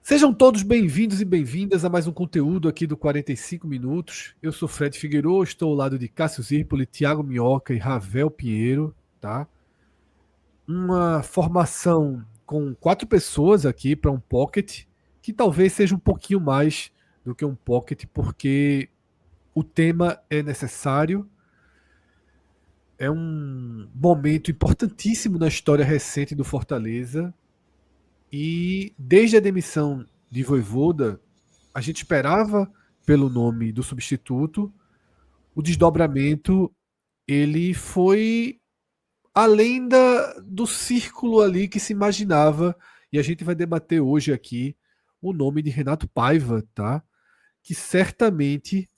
Sejam todos bem-vindos e bem-vindas a mais um conteúdo aqui do 45 Minutos. Eu sou Fred Figueiredo, estou ao lado de Cássio Zirpoli, Thiago Minhoca e Ravel Pinheiro, tá? Uma formação com 4 pessoas aqui para um pocket, que talvez seja um pouquinho mais do que um pocket, porque o tema é necessário, é um momento importantíssimo na história recente do Fortaleza, e desde a demissão de Vojvoda, a gente esperava pelo nome do substituto. O desdobramento ele foi além do círculo ali que se imaginava, e a gente vai debater hoje aqui o nome de Renato Paiva, tá? Que certamente,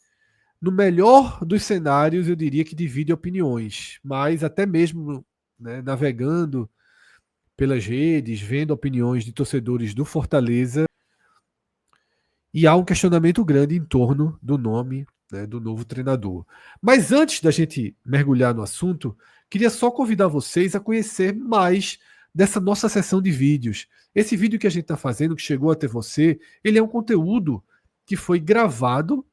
no melhor dos cenários, eu diria que divide opiniões, mas até mesmo, né, navegando pelas redes, vendo opiniões de torcedores do Fortaleza, e há um questionamento grande em torno do nome, né, do novo treinador. Mas antes da gente mergulhar no assunto, queria só convidar vocês a conhecer mais dessa nossa sessão de vídeos. Esse vídeo que a gente está fazendo, que chegou até você, ele é um conteúdo que foi gravado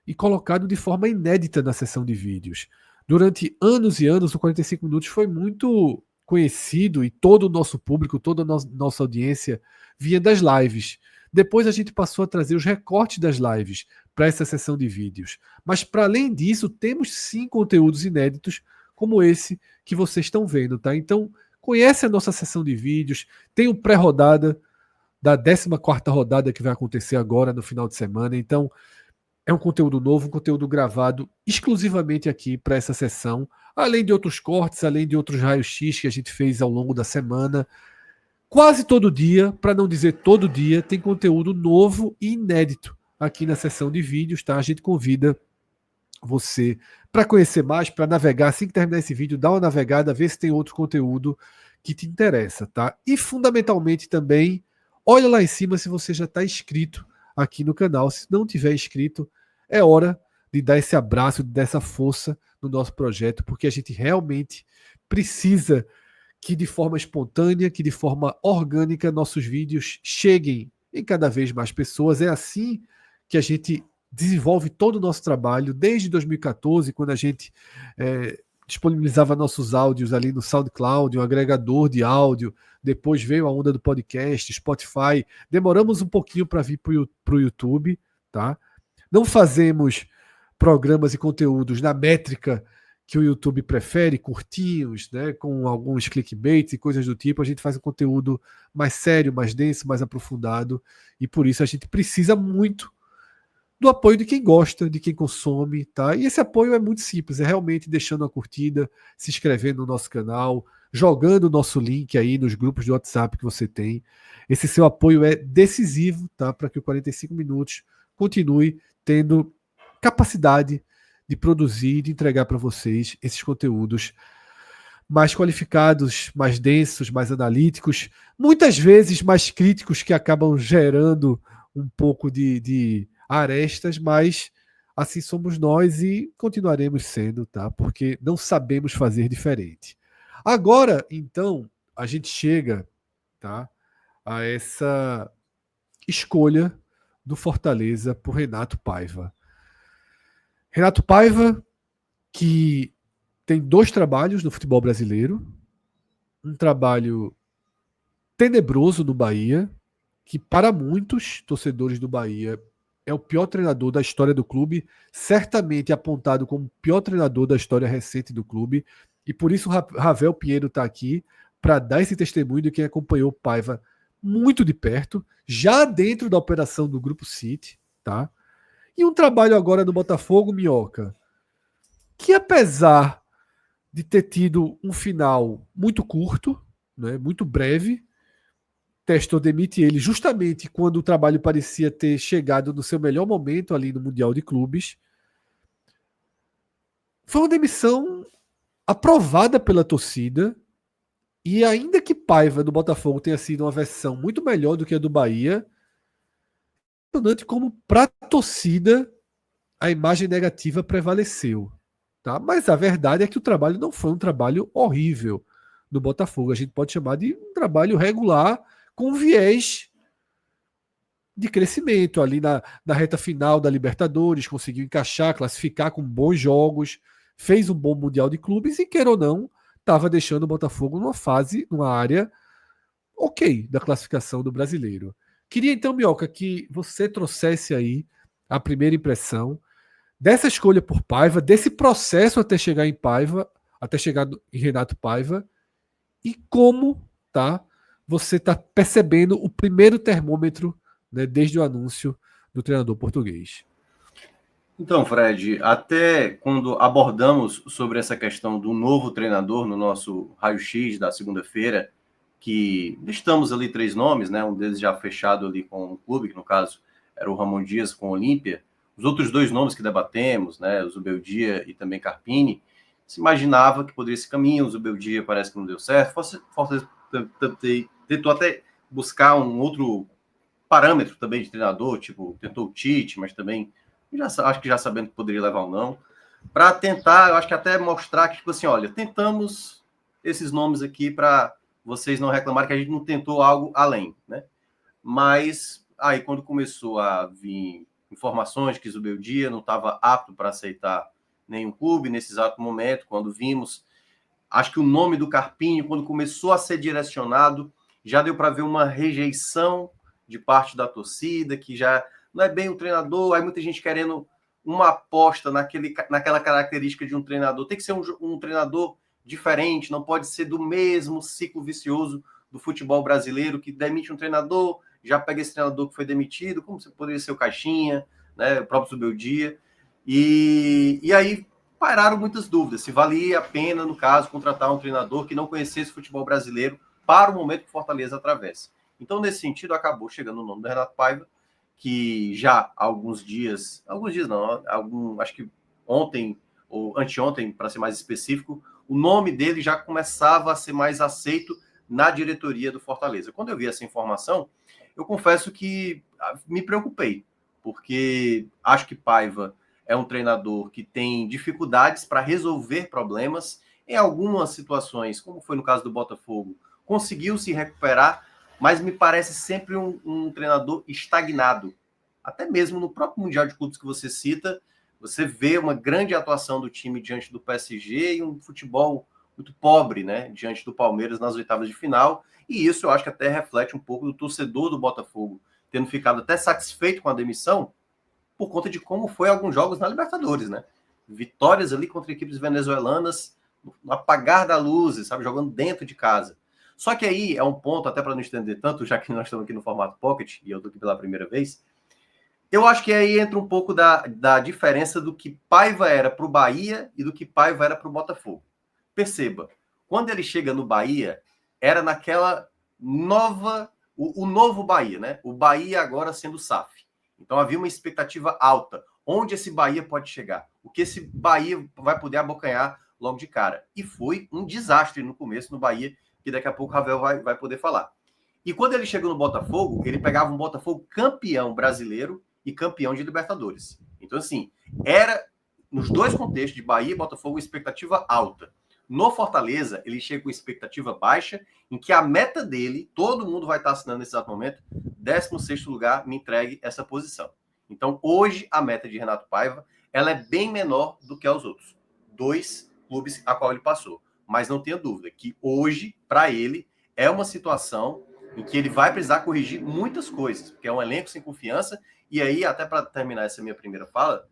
e colocado de forma inédita na sessão de vídeos. Durante anos e anos, o 45 Minutos foi muito conhecido e todo o nosso público, toda a nossa audiência vinha das lives. Depois a gente passou a trazer os recortes das lives para essa sessão de vídeos. Mas para além disso, temos sim conteúdos inéditos como esse que vocês estão vendo, tá? Então, conhece a nossa sessão de vídeos, tem o pré-rodada da 14ª rodada que vai acontecer agora no final de semana. Então, é um conteúdo novo, um conteúdo gravado exclusivamente aqui para essa sessão, além de outros cortes, além de outros raios-x que a gente fez ao longo da semana. Quase todo dia, para não dizer todo dia, tem conteúdo novo e inédito aqui na sessão de vídeos, tá? A gente convida você para conhecer mais, para navegar. Assim que terminar esse vídeo, dá uma navegada, vê se tem outro conteúdo que te interessa, tá? E fundamentalmente também, olha lá em cima se você já está inscrito aqui no canal. Se não tiver inscrito, é hora de dar esse abraço, de dar essa força no nosso projeto, porque a gente realmente precisa que de forma espontânea, que de forma orgânica, nossos vídeos cheguem em cada vez mais pessoas. É assim que a gente desenvolve todo o nosso trabalho, desde 2014, quando a gente disponibilizava nossos áudios ali no SoundCloud, um agregador de áudio. Depois veio a onda do podcast, Spotify. Demoramos um pouquinho para vir para o YouTube, tá? Não fazemos programas e conteúdos na métrica que o YouTube prefere, curtinhos, né, com alguns clickbaits e coisas do tipo. A gente faz um conteúdo mais sério, mais denso, mais aprofundado, e por isso a gente precisa muito do apoio de quem gosta, de quem consome, tá? E esse apoio é muito simples, é realmente deixando a curtida, se inscrevendo no nosso canal, jogando o nosso link aí nos grupos de WhatsApp que você tem. Esse seu apoio é decisivo, tá? Para que o 45 Minutos continue tendo capacidade de produzir e de entregar para vocês esses conteúdos mais qualificados, mais densos, mais analíticos, muitas vezes mais críticos, que acabam gerando um pouco de arestas, mas assim somos nós e continuaremos sendo, tá? Porque não sabemos fazer diferente. Agora, então, a gente chega, tá, a essa escolha do Fortaleza por Renato Paiva. Renato Paiva, que tem 2 trabalhos no futebol brasileiro, um trabalho tenebroso no Bahia, que para muitos torcedores do Bahia é o pior treinador da história do clube, certamente apontado como o pior treinador da história recente do clube, e por isso o Ravel Pinheiro está aqui para dar esse testemunho de quem acompanhou o Paiva muito de perto, já dentro da operação do Grupo City, tá? E um trabalho agora no Botafogo, Minhoca, que apesar de ter tido um final muito curto, né, muito breve, Testor demite ele justamente quando o trabalho parecia ter chegado no seu melhor momento ali no Mundial de Clubes. Foi uma demissão aprovada pela torcida, e ainda que Paiva do Botafogo tenha sido uma versão muito melhor do que a do Bahia, é impressionante como para a torcida a imagem negativa prevaleceu. Tá? Mas a verdade é que o trabalho não foi um trabalho horrível no Botafogo. A gente pode chamar de um trabalho regular com viés de crescimento ali na reta final da Libertadores, conseguiu encaixar, classificar com bons jogos, fez um bom Mundial de Clubes e, queira ou não, estava deixando o Botafogo numa fase, numa área ok da classificação do brasileiro. Queria então, Mioca, que você trouxesse aí a primeira impressão dessa escolha por Paiva, desse processo até chegar em Paiva, até chegar em Renato Paiva, e como tá você está percebendo o primeiro termômetro, né, desde o anúncio do treinador português. Então, Fred, até quando abordamos sobre essa questão do novo treinador no nosso raio-x da segunda-feira, que listamos ali 3 nomes, né? Um deles já fechado ali com o clube, que no caso era o Ramon Dias com o Olímpia. Os outros 2 nomes que debatemos, né? O Zubeldia e também Carpini, se imaginava que poderia esse caminho. O Zubeldia parece que não deu certo. Fortaleza tentou até buscar um outro parâmetro também de treinador, tipo, tentou o Tite, mas também acho que já sabendo que poderia levar ou não, para tentar, eu acho que até mostrar que, tipo assim, olha, tentamos esses nomes aqui para vocês não reclamarem que a gente não tentou algo além, né? Mas aí quando começou a vir informações que o Zubeldia não estava apto para aceitar nenhum clube nesse exato momento, quando vimos, acho que o nome do Carpinho, quando começou a ser direcionado, já deu para ver uma rejeição de parte da torcida, que já não é bem o treinador, aí muita gente querendo uma aposta naquela característica de um treinador. Tem que ser um treinador diferente, não pode ser do mesmo ciclo vicioso do futebol brasileiro, que demite um treinador, já pega esse treinador que foi demitido, como poderia ser o Caixinha, né, o próprio Zubeldia. E aí pararam muitas dúvidas, se valia a pena, no caso, contratar um treinador que não conhecesse o futebol brasileiro para o momento que Fortaleza atravessa. Então, nesse sentido, acabou chegando o nome do Renato Paiva, que já há alguns dias não, acho que ontem ou anteontem, para ser mais específico, o nome dele já começava a ser mais aceito na diretoria do Fortaleza. Quando eu vi essa informação, eu confesso que me preocupei, porque acho que Paiva é um treinador que tem dificuldades para resolver problemas. Em algumas situações, como foi no caso do Botafogo, conseguiu se recuperar, mas me parece sempre um treinador estagnado. Até mesmo no próprio Mundial de Clubes que você cita, você vê uma grande atuação do time diante do PSG e um futebol muito pobre, né, diante do Palmeiras nas oitavas de final. E isso eu acho que até reflete um pouco do torcedor do Botafogo, tendo ficado até satisfeito com a demissão, por conta de como foi alguns jogos na Libertadores, né? Vitórias ali contra equipes venezuelanas, no apagar da luz, sabe? Jogando dentro de casa. Só que aí é um ponto, até para não estender tanto, já que nós estamos aqui no formato Pocket, e eu estou aqui pela primeira vez, eu acho que aí entra um pouco da diferença do que Paiva era para o Bahia e do que Paiva era para o Botafogo. Perceba, quando ele chega no Bahia, era naquela nova, o novo Bahia, né? O Bahia agora sendo SAF. Então havia uma expectativa alta. Onde esse Bahia pode chegar? O que esse Bahia vai poder abocanhar logo de cara? E foi um desastre no começo no Bahia, que daqui a pouco o Ravel vai poder falar. E quando ele chegou no Botafogo, ele pegava um Botafogo campeão brasileiro e campeão de Libertadores. Então, assim, era nos dois contextos, de Bahia e Botafogo, expectativa alta. No Fortaleza, ele chega com expectativa baixa, em que a meta dele, todo mundo vai estar assinando nesse exato momento, 16º lugar, me entregue essa posição. Então, hoje, a meta de Renato Paiva, ela é bem menor do que aos outros. 2 clubes a qual ele passou. Mas não tenha dúvida que hoje, para ele, é uma situação em que ele vai precisar corrigir muitas coisas, porque é um elenco sem confiança. E aí, até para terminar essa minha primeira fala,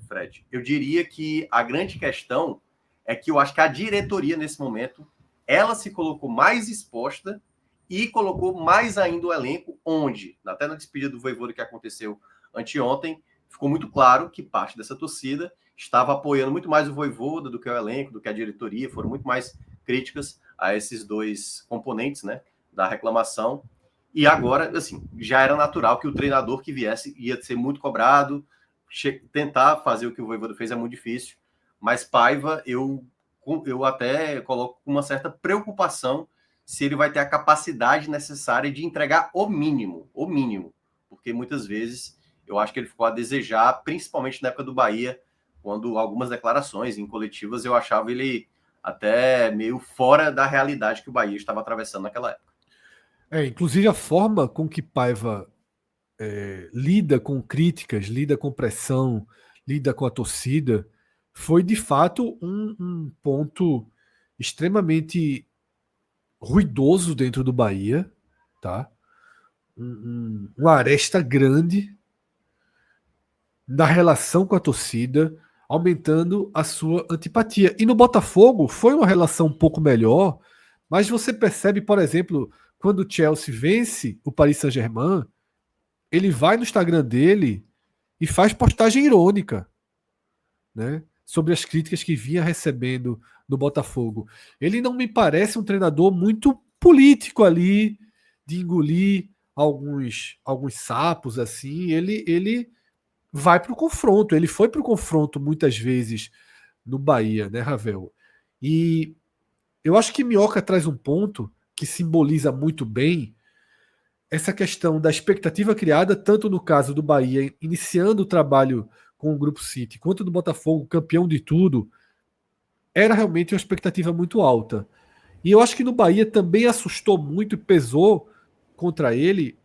Fred, eu diria que a grande questão é que eu acho que a diretoria, nesse momento, ela se colocou mais exposta e colocou mais ainda o elenco, onde, até na despedida do Vojvoda que aconteceu anteontem, ficou muito claro que parte dessa torcida estava apoiando muito mais o Vojvoda do que o elenco, do que a diretoria, foram muito mais críticas a esses 2 componentes, né, da reclamação. E agora, assim, já era natural que o treinador que viesse ia ser muito cobrado, tentar fazer o que o Vojvoda fez é muito difícil, mas Paiva, eu até coloco com uma certa preocupação se ele vai ter a capacidade necessária de entregar o mínimo, porque muitas vezes eu acho que ele ficou a desejar, principalmente na época do Bahia, quando algumas declarações em coletivas eu achava ele até meio fora da realidade que o Bahia estava atravessando naquela época. Inclusive a forma com que Paiva lida com críticas, lida com pressão, lida com a torcida, foi de fato um ponto extremamente ruidoso dentro do Bahia, tá? Uma aresta grande na relação com a torcida, aumentando a sua antipatia. E no Botafogo foi uma relação um pouco melhor, mas você percebe, por exemplo, quando o Chelsea vence o Paris Saint-Germain, ele vai no Instagram dele e faz postagem irônica, né, sobre as críticas que vinha recebendo no Botafogo. Ele não me parece um treinador muito político ali, de engolir alguns sapos assim. Ele vai para o confronto. Ele foi para o confronto muitas vezes no Bahia, né, Ravel? E eu acho que Minhoca traz um ponto que simboliza muito bem essa questão da expectativa criada, tanto no caso do Bahia, iniciando o trabalho com o Grupo City, quanto do Botafogo, campeão de tudo, era realmente uma expectativa muito alta. E eu acho que no Bahia também assustou muito e pesou contra ele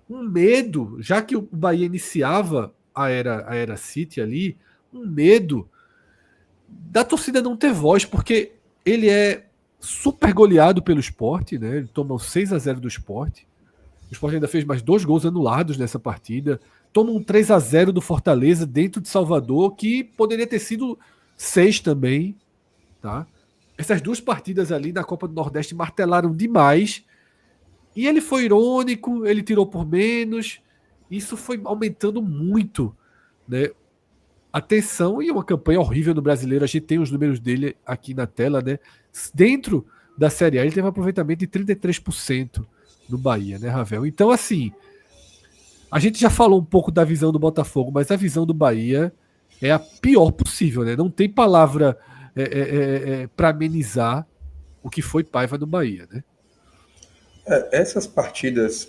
um medo, já que o Bahia iniciava a era City ali, um medo da torcida não ter voz, porque ele é super goleado pelo Sport, né? Ele toma um 6-0 do Sport. O Sport ainda fez mais 2 gols anulados nessa partida. Toma um 3-0 do Fortaleza dentro de Salvador, que poderia ter sido 6 também, tá? Essas 2 partidas ali na Copa do Nordeste martelaram demais. E ele foi irônico, ele tirou por menos. Isso foi aumentando muito, né, a tensão, e uma campanha horrível no Brasileiro. A gente tem os números dele aqui na tela, né? Dentro da Série A, ele teve um aproveitamento de 33% no Bahia, né, Ravel? Então, assim, a gente já falou um pouco da visão do Botafogo, mas a visão do Bahia é a pior possível, né? Não tem palavra para amenizar o que foi Paiva do Bahia, né? Essas partidas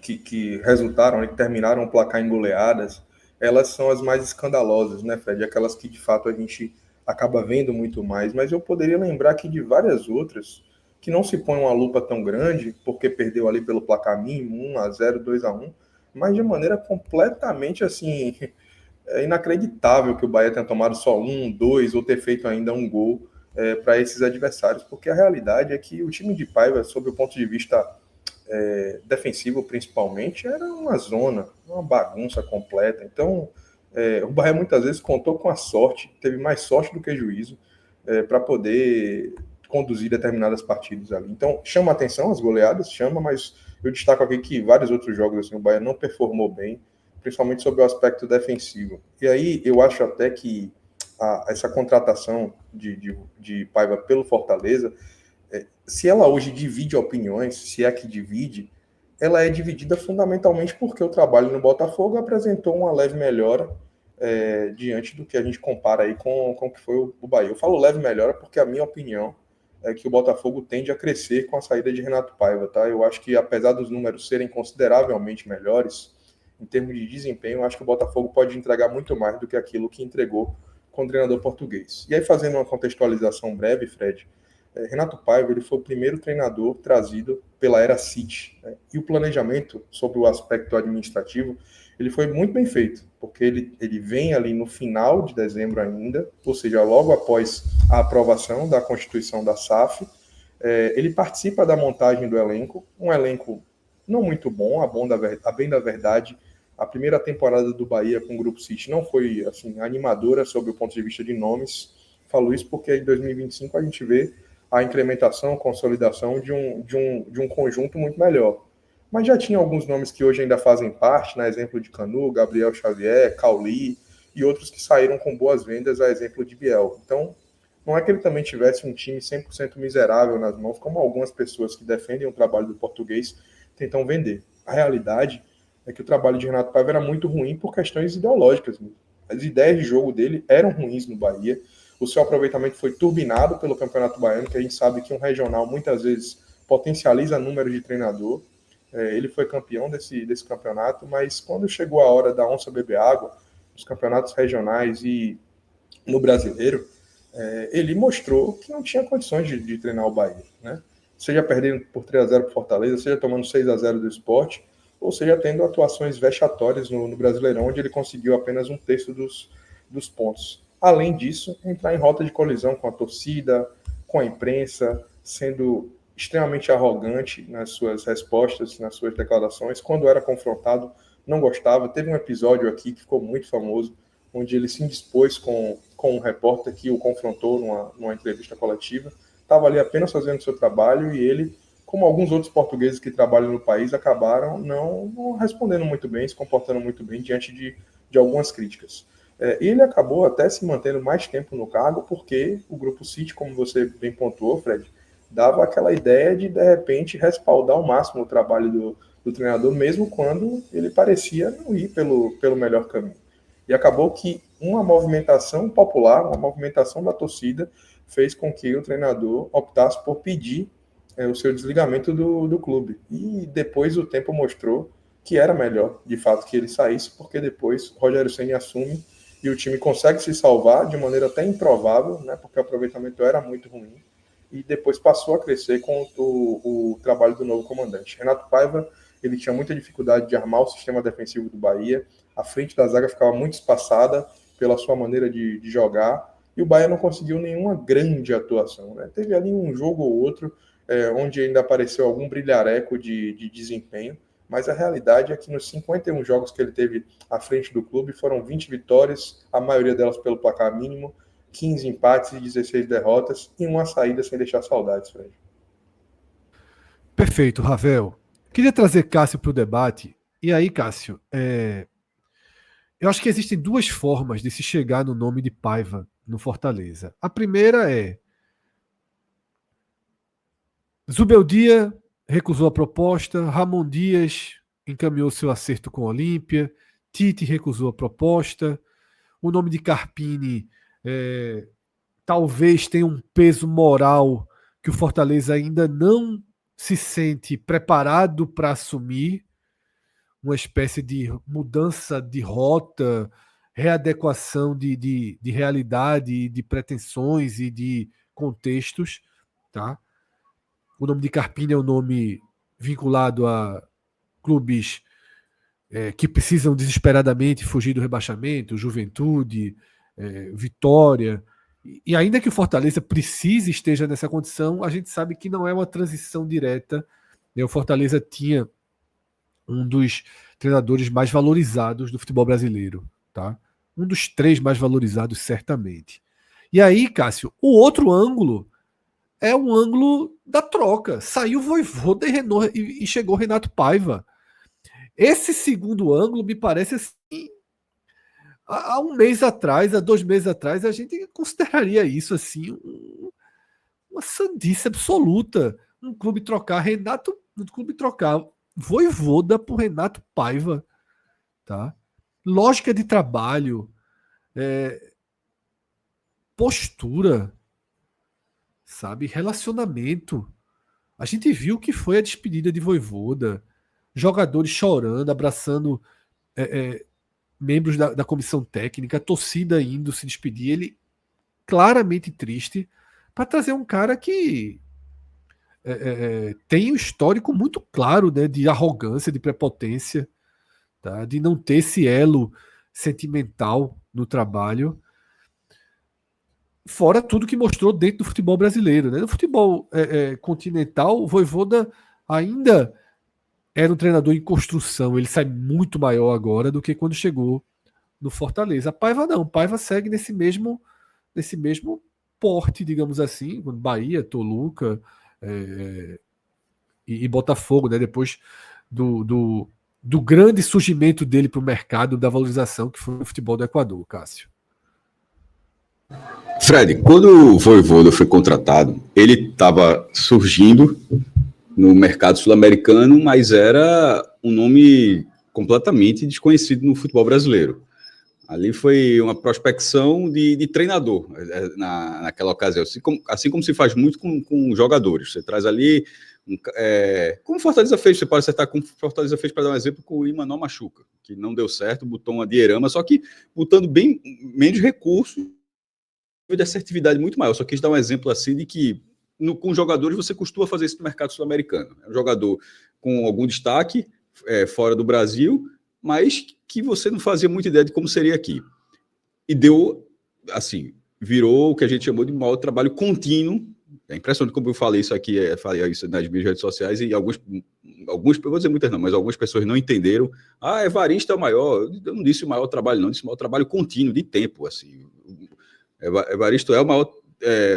que resultaram, que terminaram o placar em goleadas, elas são as mais escandalosas, né, Fred? Aquelas que de fato a gente acaba vendo muito mais, mas eu poderia lembrar aqui de várias outras que não se põe uma lupa tão grande, porque perdeu ali pelo placar mínimo, 1-0, 2-1, mas de maneira completamente assim, inacreditável que o Bahia tenha tomado só 1, 2 ou ter feito ainda um gol para esses adversários, porque a realidade é que o time de Paiva, sob o ponto de vista defensivo principalmente, era uma zona, uma bagunça completa. Então, o Bahia muitas vezes contou com a sorte, teve mais sorte do que juízo, para poder conduzir determinadas partidas ali. Então, chama a atenção as goleadas, chama, mas eu destaco aqui que vários outros jogos assim, o Bahia não performou bem, principalmente sobre o aspecto defensivo. E aí eu acho até que essa contratação de Paiva pelo Fortaleza, se ela hoje divide opiniões, se é que divide, ela é dividida fundamentalmente porque o trabalho no Botafogo apresentou uma leve melhora diante do que a gente compara aí com o que foi o Bahia. Eu falo leve melhora porque a minha opinião é que o Botafogo tende a crescer com a saída de Renato Paiva, tá? Eu acho que apesar dos números serem consideravelmente melhores, em termos de desempenho, eu acho que o Botafogo pode entregar muito mais do que aquilo que entregou com o treinador português. E aí, fazendo uma contextualização breve, Fred, Renato Paiva ele foi o primeiro treinador trazido pela era City, né? E o planejamento sobre o aspecto administrativo ele foi muito bem feito, porque ele vem ali no final de dezembro ainda, ou seja, logo após a aprovação da Constituição da SAF, ele participa da montagem do elenco, um elenco não muito bom, a bem da verdade. A primeira temporada do Bahia com o Grupo City não foi assim animadora sob o ponto de vista de nomes. Falo isso porque em 2025 a gente vê a incrementação, consolidação de um conjunto muito melhor. Mas já tinha alguns nomes que hoje ainda fazem parte, na exemplo de Canu, Gabriel Xavier, Cauli e outros que saíram com boas vendas, a exemplo de Biel. Então, não é que ele também tivesse um time 100% miserável nas mãos, como algumas pessoas que defendem o trabalho do português tentam vender. A realidade é que o trabalho de Renato Paiva era muito ruim por questões ideológicas. As ideias de jogo dele eram ruins no Bahia. O seu aproveitamento foi turbinado pelo Campeonato Baiano, que a gente sabe que um regional muitas vezes potencializa números de treinador. Ele foi campeão desse campeonato, mas quando chegou a hora da onça beber água, nos campeonatos regionais e no brasileiro, ele mostrou que não tinha condições de treinar o Bahia, né? Seja perdendo por 3-0 para o Fortaleza, seja tomando 6-0 do Sport, ou seja, tendo atuações vexatórias no Brasileirão, onde ele conseguiu apenas um terço dos pontos. Além disso, entrar em rota de colisão com a torcida, com a imprensa, sendo extremamente arrogante nas suas respostas, nas suas declarações. Quando era confrontado, não gostava. Teve um episódio aqui que ficou muito famoso, onde ele se indispôs com um repórter que o confrontou numa entrevista coletiva. Estava ali apenas fazendo o seu trabalho e ele, como alguns outros portugueses que trabalham no país, acabaram não respondendo muito bem, se comportando muito bem diante de algumas críticas. Ele acabou até se mantendo mais tempo no cargo porque o Grupo City, como você bem pontuou, Fred, dava aquela ideia de repente, respaldar ao máximo o trabalho do treinador, mesmo quando ele parecia não ir pelo melhor caminho. E acabou que uma movimentação popular, uma movimentação da torcida, fez com que o treinador optasse por pedir o seu desligamento do clube. E depois o tempo mostrou que era melhor, de fato, que ele saísse, porque depois Rogério Ceni assume e o time consegue se salvar de maneira até improvável, né, porque o aproveitamento era muito ruim, e depois passou a crescer com o trabalho do novo comandante. Renato Paiva, ele tinha muita dificuldade de armar o sistema defensivo do Bahia, a frente da zaga ficava muito espaçada pela sua maneira de jogar, e o Bahia não conseguiu nenhuma grande atuação, né? Teve ali um jogo ou outro, onde ainda apareceu algum brilhareco de desempenho, mas a realidade é que nos 51 jogos que ele teve à frente do clube, foram 20 vitórias, a maioria delas pelo placar mínimo, 15 empates e 16 derrotas, e uma saída sem deixar saudades, Fred. Perfeito, Ravel. Queria trazer Cássio para o debate. E aí, Cássio, eu acho que existem duas formas de se chegar no nome de Paiva no Fortaleza. A primeira é Zubeldia recusou a proposta, Ramon Dias encaminhou seu acerto com a Olímpia, Tite recusou a proposta, o nome de Carpini talvez tenha um peso moral que o Fortaleza ainda não se sente preparado para assumir, uma espécie de mudança de rota, readequação de realidade, de pretensões e de contextos, tá? O nome de Carpini é um nome vinculado a clubes que precisam desesperadamente fugir do rebaixamento, Juventude, Vitória. E ainda que o Fortaleza precise esteja nessa condição, a gente sabe que não é uma transição direta. O Fortaleza tinha um dos treinadores mais valorizados do futebol brasileiro, tá? Um dos 3 mais valorizados, certamente. E aí, Cássio, o outro ângulo é um ângulo da troca. Saiu Vojvoda e chegou Renato Paiva. Esse segundo ângulo me parece assim, há um mês atrás, há 2 meses atrás, a gente consideraria isso assim uma sandice absoluta. Um clube trocar Vojvoda por Renato Paiva, tá? Lógica de trabalho, postura, sabe, relacionamento. A gente viu que foi a despedida de Vojvoda, jogadores chorando, abraçando membros da comissão técnica, a torcida indo se despedir, ele claramente triste, para trazer um cara que tem um histórico muito claro, né, de arrogância, de prepotência, tá, de não ter esse elo sentimental no trabalho, fora tudo que mostrou dentro do futebol brasileiro, né? No futebol continental, o Vojvoda ainda era um treinador em construção, ele sai muito maior agora do que quando chegou no Fortaleza. A Paiva não, Paiva segue nesse mesmo porte, digamos assim, Bahia, Toluca e Botafogo, né? Depois do grande surgimento dele para o mercado, da valorização que foi o futebol do Equador, Cássio. Fred, quando o Vojvoda foi contratado, ele estava surgindo no mercado sul-americano, mas era um nome completamente desconhecido no futebol brasileiro. Ali foi uma prospecção de treinador naquela ocasião, assim como se faz muito com jogadores. Você traz ali, como o Fortaleza fez, você pode acertar como o Fortaleza fez, para dar um exemplo, com o Imanol Machuca, que não deu certo, botou uma Dierama, só que botando bem menos recursos, de assertividade muito maior. Só quis dar um exemplo assim de que com jogadores você costuma fazer isso no mercado sul-americano. É um jogador com algum destaque, fora do Brasil, mas que você não fazia muita ideia de como seria aqui. E deu, assim, virou o que a gente chamou de maior trabalho contínuo. É impressionante como eu falei isso aqui, falei isso nas minhas redes sociais, e alguns, vou dizer muitas não, mas algumas pessoas não entenderam. Evaristo é o maior. Eu não disse o maior trabalho, não, disse o maior trabalho contínuo, de tempo, assim. Evaristo é o maior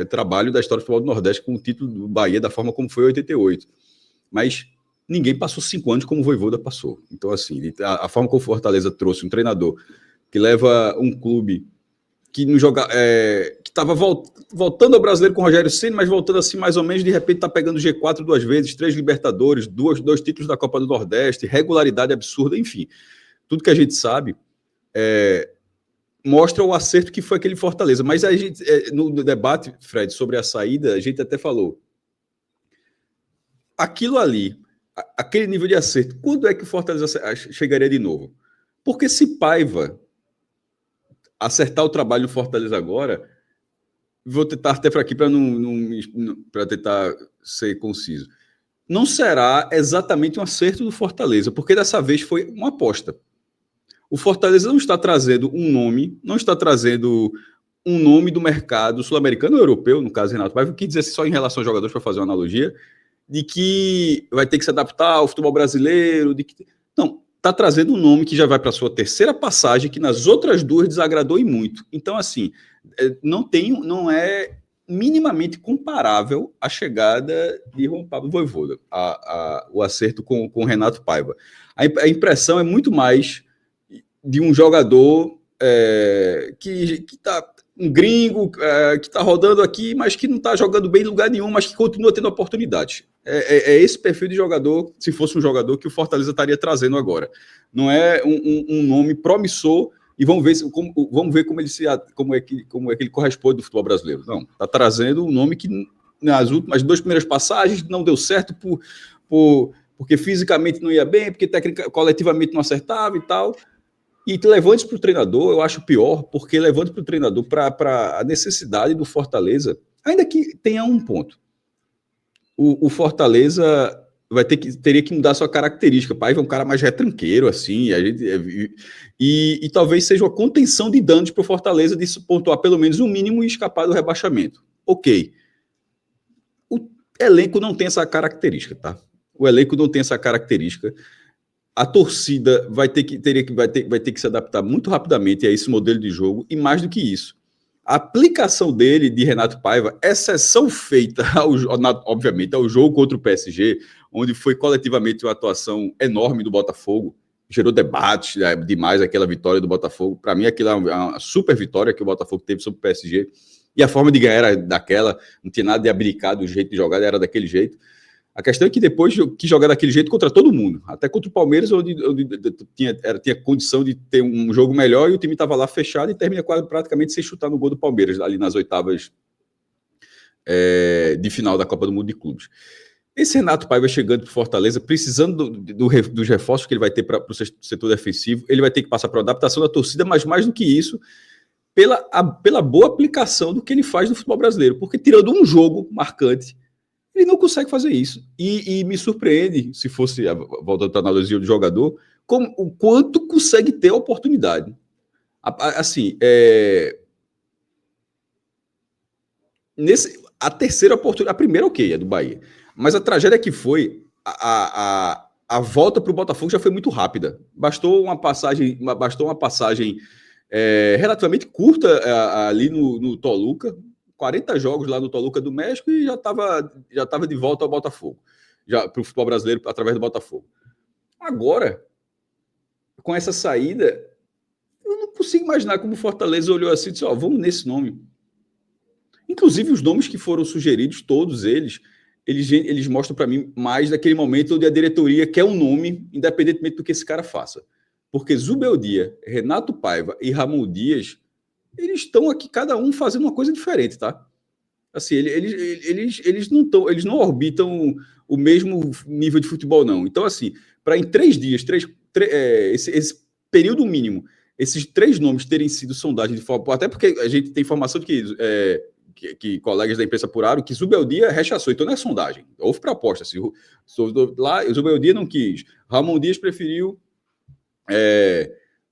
trabalho da história do futebol do Nordeste, com o título do Bahia, da forma como foi em 88. Mas ninguém passou 5 anos como o Vojvoda passou. Então, assim, a forma como o Fortaleza trouxe um treinador que leva um clube que não joga, que estava voltando ao Brasileiro com o Rogério Ceni, mas voltando assim mais ou menos, de repente está pegando G4 2 vezes, 3 Libertadores, 2 títulos da Copa do Nordeste, regularidade absurda, enfim. Tudo que a gente sabe mostra o acerto que foi aquele Fortaleza. Mas a gente, no debate, Fred, sobre a saída, a gente até falou, aquilo ali, aquele nível de acerto, quando é que o Fortaleza chegaria de novo? Porque se Paiva acertar o trabalho do Fortaleza agora, vou tentar até para aqui para tentar ser conciso. Não será exatamente um acerto do Fortaleza, porque dessa vez foi uma aposta. O Fortaleza não está trazendo um nome, não está trazendo um nome do mercado sul-americano ou europeu, no caso Renato Paiva, que dizer só em relação aos jogadores, para fazer uma analogia, de que vai ter que se adaptar ao futebol brasileiro, não, está trazendo um nome que já vai para a sua terceira passagem, que nas outras 2 desagradou e muito. Então, assim, não é minimamente comparável a chegada de Juan Pablo Vojvoda, o acerto com o Renato Paiva. A impressão é muito mais de um jogador que está um gringo, que está rodando aqui, mas que não está jogando bem em lugar nenhum, mas que continua tendo oportunidade. É esse perfil de jogador, se fosse um jogador, que o Fortaleza estaria trazendo agora. Não é um nome promissor, e vamos ver como é que ele corresponde do futebol brasileiro. Não, está trazendo um nome que nas últimas 2 primeiras passagens não deu certo porque fisicamente não ia bem, porque coletivamente não acertava e tal. E levando isso para o treinador, eu acho pior, porque levando para o treinador para a necessidade do Fortaleza, ainda que tenha um ponto. O Fortaleza teria que mudar sua característica. Paiva é um cara mais retranqueiro, assim, e talvez seja uma contenção de danos para o Fortaleza de pontuar pelo menos o mínimo e escapar do rebaixamento. Ok. O elenco não tem essa característica, tá? O elenco não tem essa característica. A torcida vai ter que se adaptar muito rapidamente a esse modelo de jogo, e mais do que isso, a aplicação dele, de Renato Paiva, exceção feita, obviamente, ao jogo contra o PSG, onde foi coletivamente uma atuação enorme do Botafogo, gerou debate demais aquela vitória do Botafogo. Para mim, aquilo é uma super vitória que o Botafogo teve sobre o PSG, e a forma de ganhar era daquela, não tinha nada de abdicar do jeito de jogar, era daquele jeito. A questão é que depois quis jogar daquele jeito contra todo mundo, até contra o Palmeiras, onde tinha condição de ter um jogo melhor, e o time estava lá fechado e termina praticamente sem chutar no gol do Palmeiras, ali nas oitavas de final da Copa do Mundo de Clubes. Esse Renato Paiva chegando para o Fortaleza, precisando dos reforços que ele vai ter para o setor defensivo, ele vai ter que passar por adaptação da torcida, mas mais do que isso, pela boa aplicação do que ele faz no futebol brasileiro, porque tirando um jogo marcante, ele não consegue fazer isso. E me surpreende, se fosse, voltando para a analogia do jogador, o quanto consegue ter a oportunidade. Assim, a terceira oportunidade, a primeira, ok, é do Bahia. Mas a tragédia que foi, a volta para o Botafogo já foi muito rápida. Bastou uma passagem relativamente curta ali no Toluca, 40 jogos lá no Toluca do México, e já estava de volta ao Botafogo, já para o futebol brasileiro através do Botafogo. Agora, com essa saída, eu não consigo imaginar como o Fortaleza olhou assim e disse, vamos nesse nome. Inclusive, os nomes que foram sugeridos, todos eles mostram para mim mais daquele momento onde a diretoria quer um nome, independentemente do que esse cara faça. Porque Zubeldia, Renato Paiva e Ramon Dias, eles estão aqui, cada um fazendo uma coisa diferente, tá? Assim, eles não orbitam o mesmo nível de futebol, não. Então, assim, para em 3 dias, esse período mínimo, esses 3 nomes terem sido sondagens de forma... Até porque a gente tem informação de que que colegas da imprensa apuraram, que Zubeldia rechaçou. Então não é sondagem. Houve proposta. Assim, lá, o Zubeldia não quis. Ramon Dias preferiu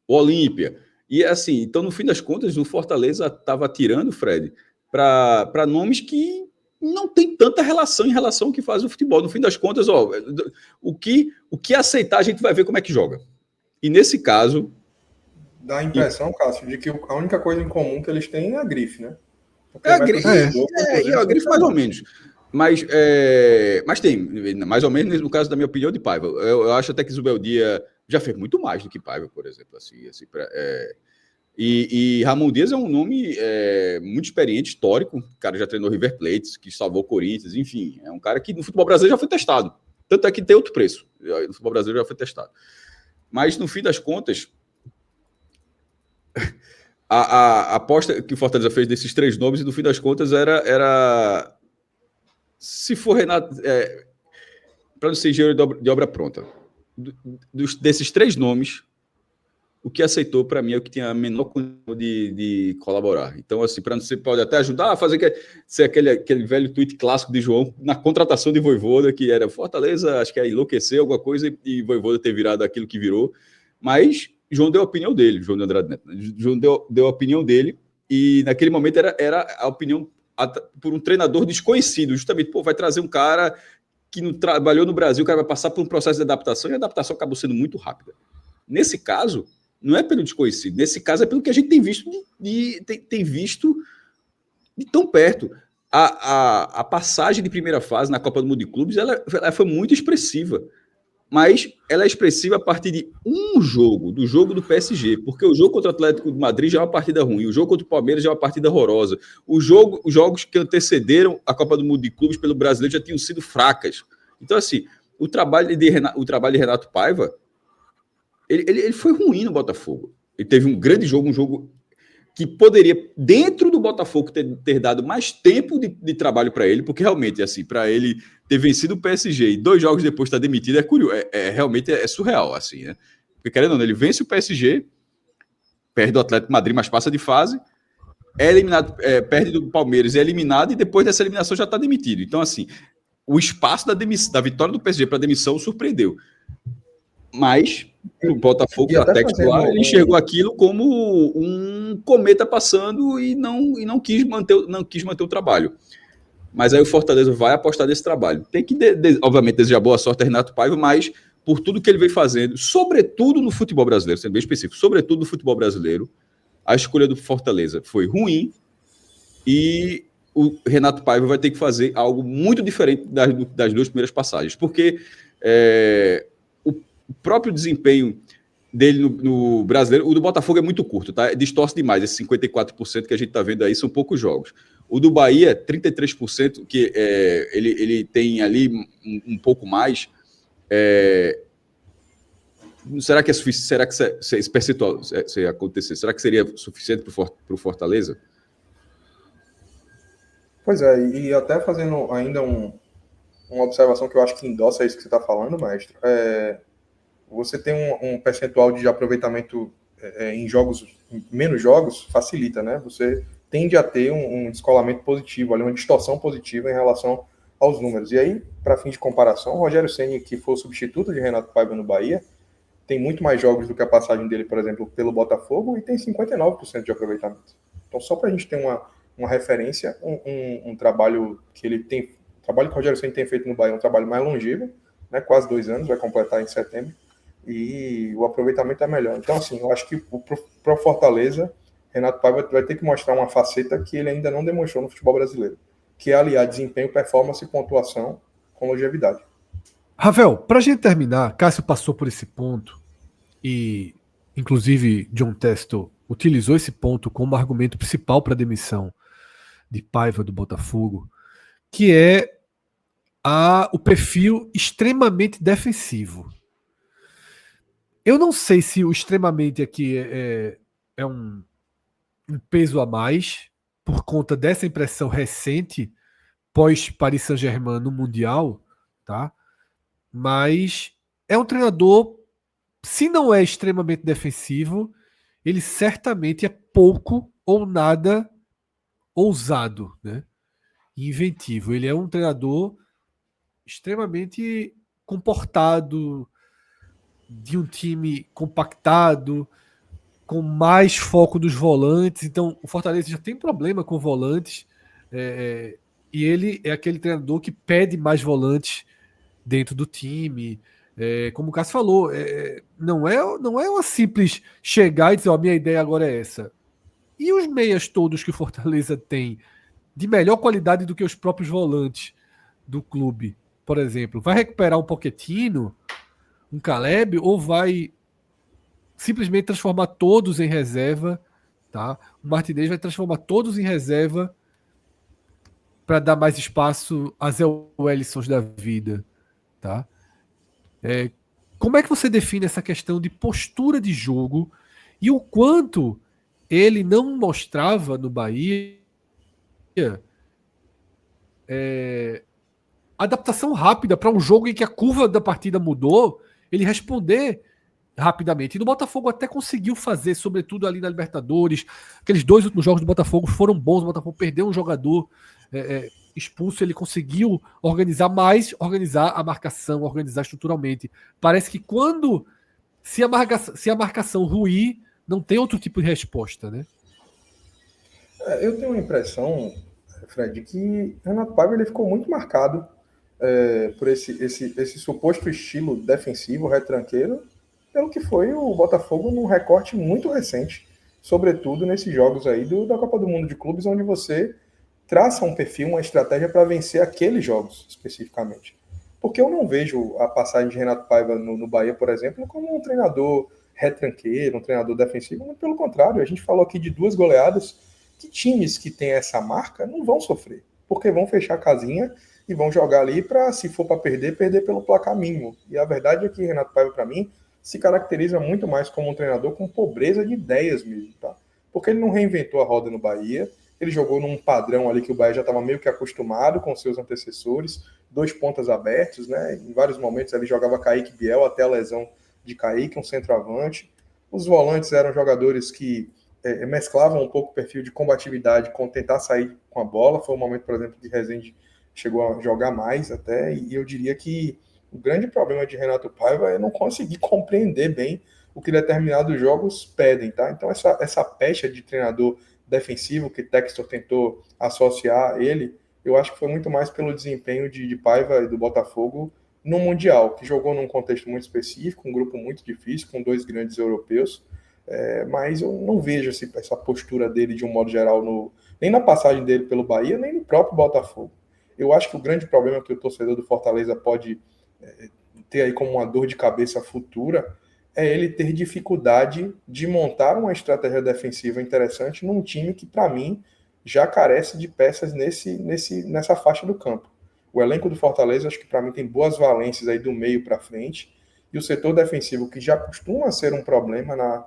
o Olímpia. E assim, então no fim das contas, o Fortaleza estava tirando, Fred, para nomes que não tem tanta relação em relação ao que faz o futebol. No fim das contas, o que aceitar, a gente vai ver como é que joga. E nesse caso... Dá a impressão, Cássio, de que a única coisa em comum que eles têm é a grife, né? A grife mais ou menos. Mas tem, mais ou menos no caso da minha opinião, de Paiva. Eu acho até que Zubeldia já fez muito mais do que Paiva, por exemplo. E Ramon Dias é um nome muito experiente, histórico. O cara já treinou River Plate, que salvou o Corinthians, enfim. É um cara que no futebol brasileiro já foi testado. Tanto é que tem outro preço. No futebol brasileiro já foi testado. Mas, no fim das contas, a aposta que o Fortaleza fez desses 3 nomes, e no fim das contas, era se for Renato, para não ser engenheiro de obra pronta, desses 3 nomes, o que aceitou, para mim, é o que tinha a menor condição de colaborar. Então, assim, para não ser, pode até ajudar a fazer ser aquele velho tweet clássico de João na contratação de Vojvoda, que era Fortaleza, acho que é enlouquecer alguma coisa, e Vojvoda ter virado aquilo que virou. Mas João deu a opinião dele, João de Andrade Neto. João deu a opinião dele, e naquele momento era a opinião por um treinador desconhecido, justamente, vai trazer um cara que não trabalhou no Brasil, o cara vai passar por um processo de adaptação, e a adaptação acabou sendo muito rápida. Nesse caso, não é pelo desconhecido, nesse caso é pelo que a gente tem visto tem visto de tão perto. A passagem de primeira fase na Copa do Mundo de Clubes, ela foi muito expressiva, mas ela é expressiva a partir de um jogo, do jogo do PSG, porque o jogo contra o Atlético de Madrid já é uma partida ruim, o jogo contra o Palmeiras já é uma partida horrorosa, os jogos que antecederam a Copa do Mundo de Clubes pelo brasileiro já tinham sido fracas. Então, assim, o trabalho de Renato Paiva, ele foi ruim no Botafogo. Ele teve um grande jogo, um jogo que poderia, dentro do Botafogo, ter dado mais tempo de trabalho para ele, porque realmente, assim, para ele ter vencido o PSG e 2 jogos depois estar demitido, é curioso, realmente é surreal, assim, né? Porque, querendo ou não, ele vence o PSG, perde o Atlético de Madrid, mas passa de fase, é eliminado, perde do Palmeiras, é eliminado, e depois dessa eliminação já está demitido. Então, assim, o espaço da vitória do PSG para a demissão surpreendeu. Mas o Botafogo, lá, ele enxergou aquilo como um cometa passando e não quis manter o trabalho. Mas aí o Fortaleza vai apostar nesse trabalho. Tem que, obviamente, desejar boa sorte a Renato Paiva, mas por tudo que ele vem fazendo, sobretudo no futebol brasileiro, sendo bem específico, sobretudo no futebol brasileiro, a escolha do Fortaleza foi ruim e o Renato Paiva vai ter que fazer algo muito diferente das 2 primeiras passagens, porque o próprio desempenho dele no brasileiro, o do Botafogo é muito curto, tá? Distorce demais, esse 54% que a gente está vendo aí são poucos jogos. O do Bahia, 33%, que ele tem ali um pouco mais. Será que é suficiente? Será que se esse percentual se acontecer, será que seria suficiente para o Fortaleza? Pois é, e até fazendo ainda uma observação que eu acho que endossa isso que você está falando, mestre. Você tem um percentual de aproveitamento em menos jogos, facilita, né? Você tende a ter um descolamento positivo, ali, uma distorção positiva em relação aos números. E aí, para fim de comparação, o Rogério Ceni, que foi o substituto de Renato Paiva no Bahia, tem muito mais jogos do que a passagem dele, por exemplo, pelo Botafogo, e tem 59% de aproveitamento. Então, só para a gente ter uma referência, um trabalho que ele tem, o trabalho que o Rogério Ceni tem feito no Bahia é um trabalho mais longevo, né? Quase 2 anos, vai completar em setembro, e o aproveitamento é melhor. Então, assim, eu acho que para o Fortaleza, Renato Paiva vai ter que mostrar uma faceta que ele ainda não demonstrou no futebol brasileiro, que é aliar desempenho, performance e pontuação com longevidade. Ravel, para a gente terminar, Cássio passou por esse ponto e, inclusive, John Testo utilizou esse ponto como argumento principal para a demissão de Paiva do Botafogo, que é o perfil extremamente defensivo. Eu não sei se o extremamente aqui é um peso a mais por conta dessa impressão recente pós Paris Saint-Germain no Mundial, tá? Mas é um treinador, se não é extremamente defensivo, ele certamente é pouco ou nada ousado, né? E inventivo. Ele é um treinador extremamente comportado, de um time compactado, com mais foco nos volantes. Então, o Fortaleza já tem problema com volantes, e ele é aquele treinador que pede mais volantes dentro do time. Como o Cássio falou, não é uma simples chegar e dizer, ó, minha ideia agora é essa. E os meias todos que o Fortaleza tem, de melhor qualidade do que os próprios volantes do clube, por exemplo, vai recuperar um Pochettino, um Caleb, ou vai simplesmente transformar todos em reserva, tá? O Martinez vai transformar todos em reserva para dar mais espaço a Zé Wellissons da vida, tá? Como é que você define essa questão de postura de jogo e o quanto ele não mostrava no Bahia adaptação rápida para um jogo em que a curva da partida mudou, ele responder rapidamente. E no Botafogo até conseguiu fazer, sobretudo ali na Libertadores. Aqueles 2 últimos jogos do Botafogo foram bons. O Botafogo perdeu um jogador expulso, ele conseguiu organizar a marcação, organizar estruturalmente. Parece que se a marcação ruir, não tem outro tipo de resposta, né? Eu tenho uma impressão, Fred, que Renato Paiva ele ficou muito marcado por esse suposto estilo defensivo, retranqueiro, pelo que foi o Botafogo num recorte muito recente, sobretudo nesses jogos aí da Copa do Mundo de Clubes, onde você traça um perfil, uma estratégia para vencer aqueles jogos especificamente. Porque eu não vejo a passagem de Renato Paiva no Bahia, por exemplo, como um treinador retranqueiro, um treinador defensivo, mas pelo contrário, a gente falou aqui de 2 goleadas que times que têm essa marca não vão sofrer, porque vão fechar a casinha e vão jogar ali para, se for para perder pelo placar mínimo. E a verdade é que Renato Paiva, para mim, se caracteriza muito mais como um treinador com pobreza de ideias mesmo, tá? Porque ele não reinventou a roda no Bahia, ele jogou num padrão ali que o Bahia já estava meio que acostumado com seus antecessores, 2 pontas abertos, né? Em vários momentos ele jogava Kaique Biel até a lesão de Kaique, um centroavante. Os volantes eram jogadores que mesclavam um pouco o perfil de combatividade com tentar sair com a bola. Foi um momento, por exemplo, que Rezende chegou a jogar mais até, e eu diria que o grande problema de Renato Paiva é não conseguir compreender bem o que determinados jogos pedem, tá? Então essa pecha de treinador defensivo que Textor tentou associar ele, eu acho que foi muito mais pelo desempenho de Paiva e do Botafogo no Mundial, que jogou num contexto muito específico, um grupo muito difícil, com 2 grandes europeus, mas eu não vejo essa postura dele de um modo geral, nem na passagem dele pelo Bahia, nem no próprio Botafogo. Eu acho que o grande problema que o torcedor do Fortaleza pode ter aí como uma dor de cabeça futura é ele ter dificuldade de montar uma estratégia defensiva interessante num time que, para mim, já carece de peças nessa faixa do campo. O elenco do Fortaleza, acho que para mim tem boas valências aí do meio para frente, e o setor defensivo, que já costuma ser um problema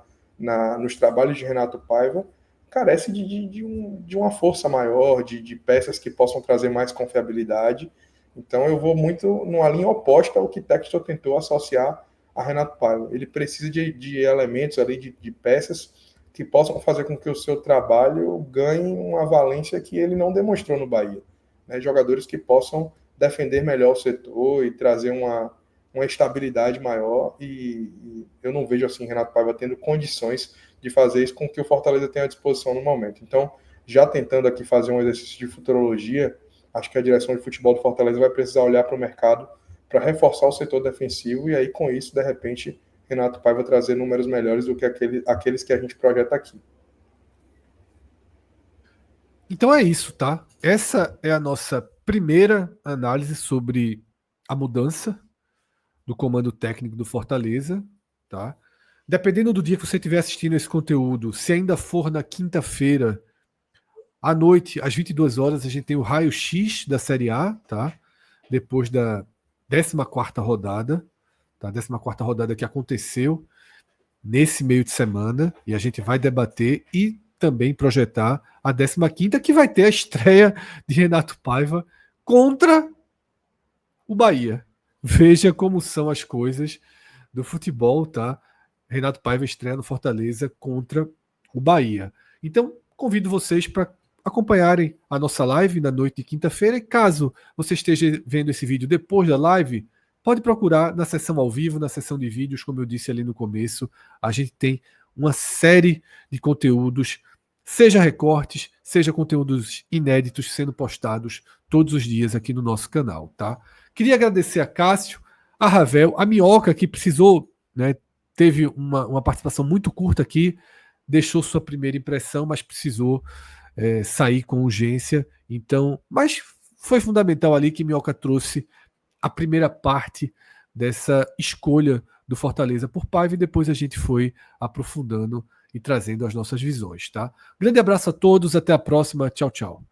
nos trabalhos de Renato Paiva, carece de uma força maior, de peças que possam trazer mais confiabilidade. Então eu vou muito numa linha oposta ao que Textor tentou associar a Renato Paiva. Ele precisa de elementos ali, de peças que possam fazer com que o seu trabalho ganhe uma valência que ele não demonstrou no Bahia. Né? Jogadores que possam defender melhor o setor e trazer uma estabilidade maior, e eu não vejo assim Renato Paiva tendo condições de fazer isso com o que o Fortaleza tem à disposição no momento. Então, já tentando aqui fazer um exercício de futurologia, acho que a direção de futebol do Fortaleza vai precisar olhar para o mercado para reforçar o setor defensivo, e aí com isso, de repente, Renato Paiva trazer números melhores do que aqueles que a gente projeta aqui. Então é isso, tá? Essa é a nossa primeira análise sobre a mudança do comando técnico do Fortaleza, tá? Dependendo do dia que você estiver assistindo esse conteúdo, se ainda for na quinta-feira, à noite, às 22 horas, a gente tem o raio-x da Série A, tá? Depois da 14ª rodada, tá? 14ª rodada que aconteceu nesse meio de semana, e a gente vai debater e também projetar a 15ª, que vai ter a estreia de Renato Paiva contra o Bahia. Veja como são as coisas do futebol, tá? Renato Paiva estreia no Fortaleza contra o Bahia. Então, convido vocês para acompanharem a nossa live na noite de quinta-feira. E caso você esteja vendo esse vídeo depois da live, pode procurar na sessão ao vivo, na sessão de vídeos, como eu disse ali no começo. A gente tem uma série de conteúdos, seja recortes, seja conteúdos inéditos sendo postados todos os dias aqui no nosso canal, tá? Queria agradecer a Cássio, a Ravel, a Minhoca, que precisou, né, teve uma participação muito curta aqui, deixou sua primeira impressão, mas precisou sair com urgência. Então, mas foi fundamental ali que Minhoca trouxe a primeira parte dessa escolha do Fortaleza por Paiva, e depois a gente foi aprofundando e trazendo as nossas visões, tá? Grande abraço a todos, até a próxima, tchau, tchau.